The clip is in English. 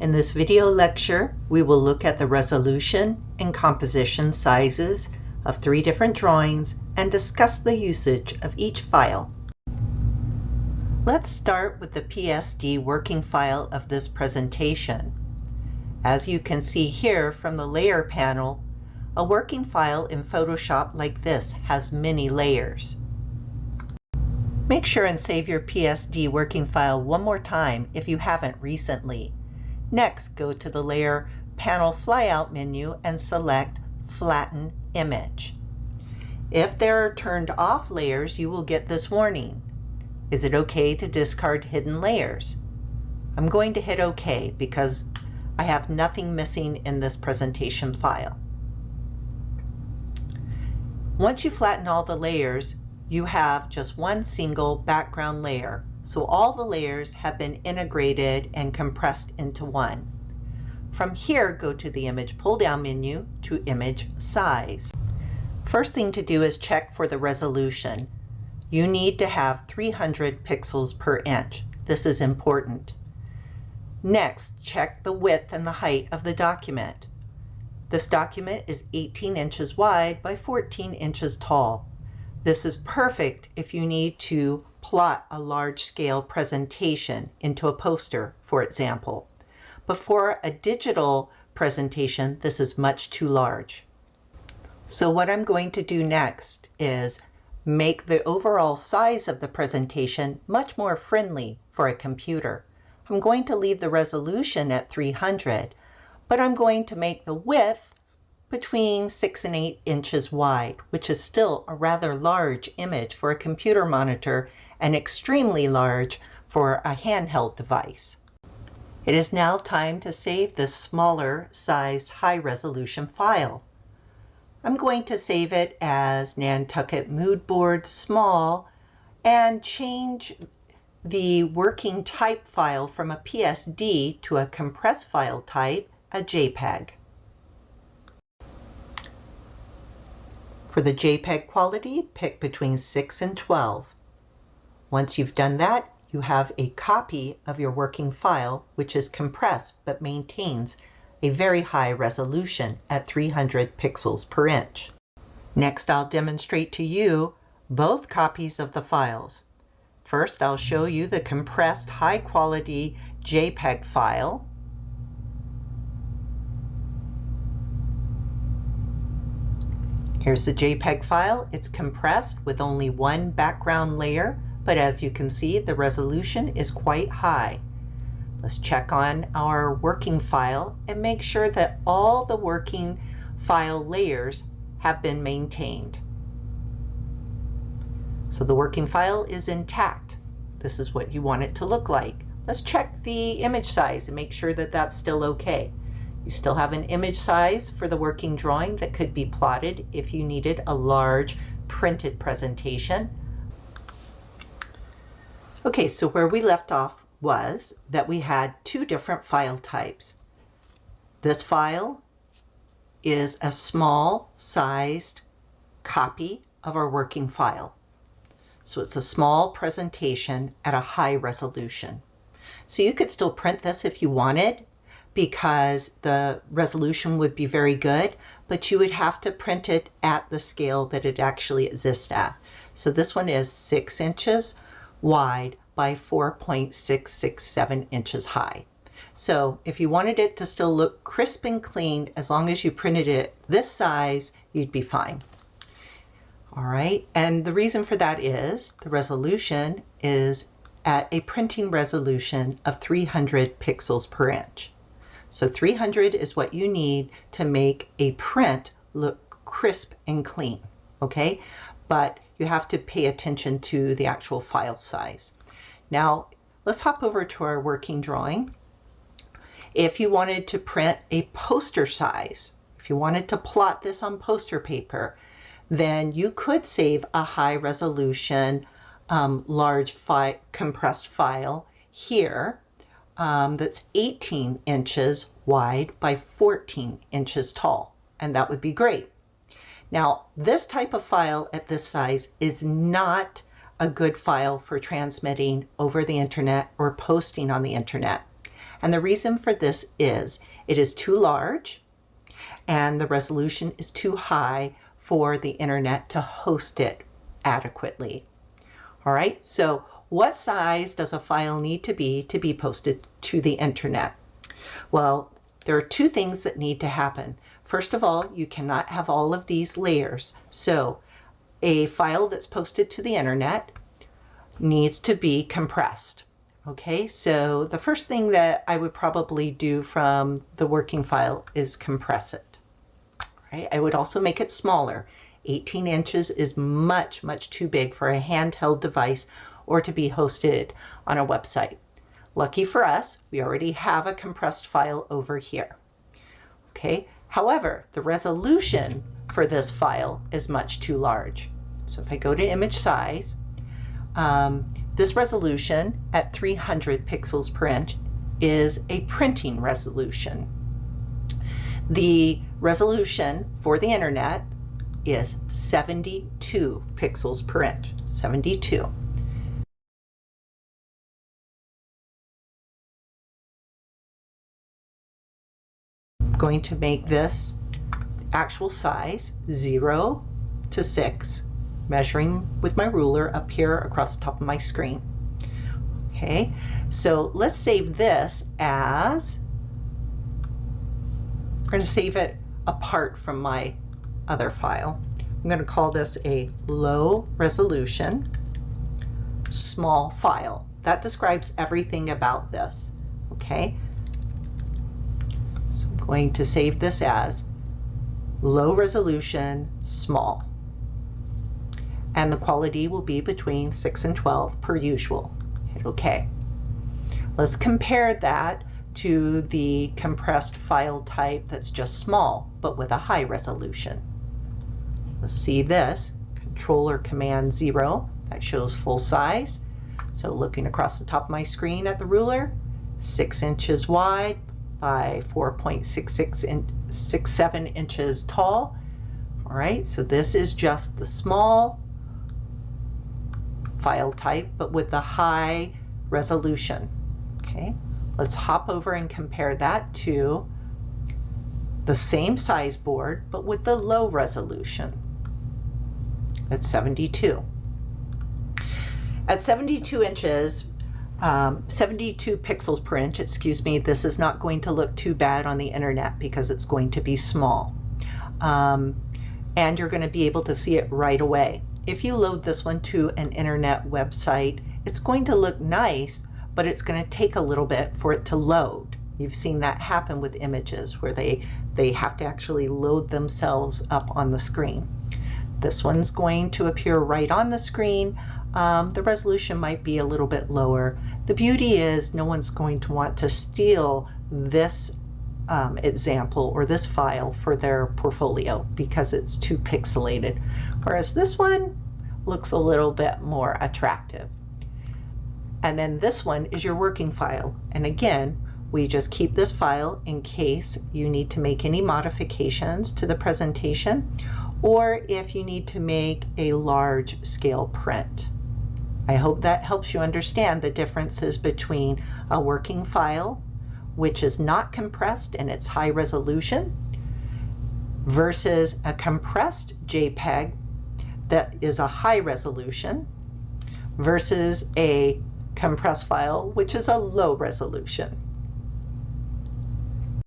In this video lecture, we will look at the resolution and composition sizes of 3 different drawings and discuss the usage of each file. Let's start with the PSD working file of this presentation. As you can see here from the layer panel, a working file in Photoshop like this has many layers. Make sure and save your PSD working file one more time if you haven't recently. Next, go to the Layer Panel Flyout menu and select Flatten Image. If there are turned off layers, you will get this warning. Is it okay to discard hidden layers? I'm going to hit OK because I have nothing missing in this presentation file. Once you flatten all the layers, you have just one single background layer. So all the layers have been integrated and compressed into one. From here, go to the Image pull-down menu to Image Size. First thing to do is check for the resolution. You need to have 300 pixels per inch. This is important. Next, check the width and the height of the document. This document is 18 inches wide by 14 inches tall. This is perfect if you need to plot a large-scale presentation into a poster, for example. But for a digital presentation, this is much too large. So what I'm going to do next is make the overall size of the presentation much more friendly for a computer. I'm going to leave the resolution at 300, but I'm going to make the width between 6 and 8 inches wide, which is still a rather large image for a computer monitor and extremely large for a handheld device. It is now time to save this smaller sized high resolution file. I'm going to save it as Nantucket Mood Board Small and change the working type file from a PSD to a compressed file type, a JPEG. For the JPEG quality, pick between 6 and 12. Once you've done that, you have a copy of your working file, which is compressed but maintains a very high resolution at 300 pixels per inch. Next, I'll demonstrate to you both copies of the files. First, I'll show you the compressed high-quality JPEG file. Here's the JPEG file. It's compressed with only one background layer, but as you can see, the resolution is quite high. Let's check on our working file and make sure that all the working file layers have been maintained. So the working file is intact. This is what you want it to look like. Let's check the image size and make sure that that's still okay. You still have an image size for the working drawing that could be plotted if you needed a large printed presentation. Okay, so where we left off was that we had 2 different file types. This file is a small sized copy of our working file. So it's a small presentation at a high resolution. So you could still print this if you wanted, because the resolution would be very good, but you would have to print it at the scale that it actually exists at. So this one is 6 inches wide by 4.667 inches high. So if you wanted it to still look crisp and clean, as long as you printed it this size, you'd be fine. All right, and the reason for that is the resolution is at a printing resolution of 300 pixels per inch. So 300 is what you need to make a print look crisp and clean, okay? But you have to pay attention to the actual file size. Now, let's hop over to our working drawing. If you wanted to print a poster size, if you wanted to plot this on poster paper, then you could save a high resolution, large compressed file here. That's 18 inches wide by 14 inches tall, and that would be great. Now, this type of file at this size is not a good file for transmitting over the internet or posting on the internet. And the reason for this is it is too large and the resolution is too high for the internet to host it adequately. All right, so what size does a file need to be posted to the internet? Well, there are two things that need to happen. First of all, you cannot have all of these layers. So a file that's posted to the internet needs to be compressed. Okay, so the first thing that I would probably do from the working file is compress it. Right? I would also make it smaller. 18 inches is much, much too big for a handheld device or to be hosted on a website. Lucky for us, we already have a compressed file over here. Okay, however, the resolution for this file is much too large. So if I go to image size, this resolution at 300 pixels per inch is a printing resolution. The resolution for the internet is 72 pixels per inch, 72. I'm going to make this actual size 0 to 6, measuring with my ruler up here across the top of my screen. Okay, so let's save this as, we're going to save it apart from my other file. I'm going to call this a low resolution small file. That describes everything about this. Okay, so I'm going to save this as low resolution small, and the quality will be between 6 and 12 per usual. Hit OK. Let's compare that to the compressed file type that's just small but with a high resolution. Let's see this, Control or Command 0, that shows full size. So looking across the top of my screen at the ruler, 6 inches wide by 4.67 inches tall. All right, so this is just the small file type, but with the high resolution. Okay, let's hop over and compare that to the same size board, but with the low resolution. That's 72. At 72 inches, 72 pixels per inch, excuse me, this is not going to look too bad on the internet because it's going to be small. And you're going to be able to see it right away. If you load this one to an internet website, it's going to look nice, but it's going to take a little bit for it to load. You've seen that happen with images where they have to actually load themselves up on the screen. This one's going to appear right on the screen. The resolution might be a little bit lower. The beauty is no one's going to want to steal this example or this file for their portfolio because it's too pixelated, whereas this one looks a little bit more attractive. And then this one is your working file, and again we just keep this file in case you need to make any modifications to the presentation or if you need to make a large scale print. I hope that helps you understand the differences between a working file, which is not compressed and it's high resolution, versus a compressed JPEG that is a high resolution, versus a compressed file, which is a low resolution.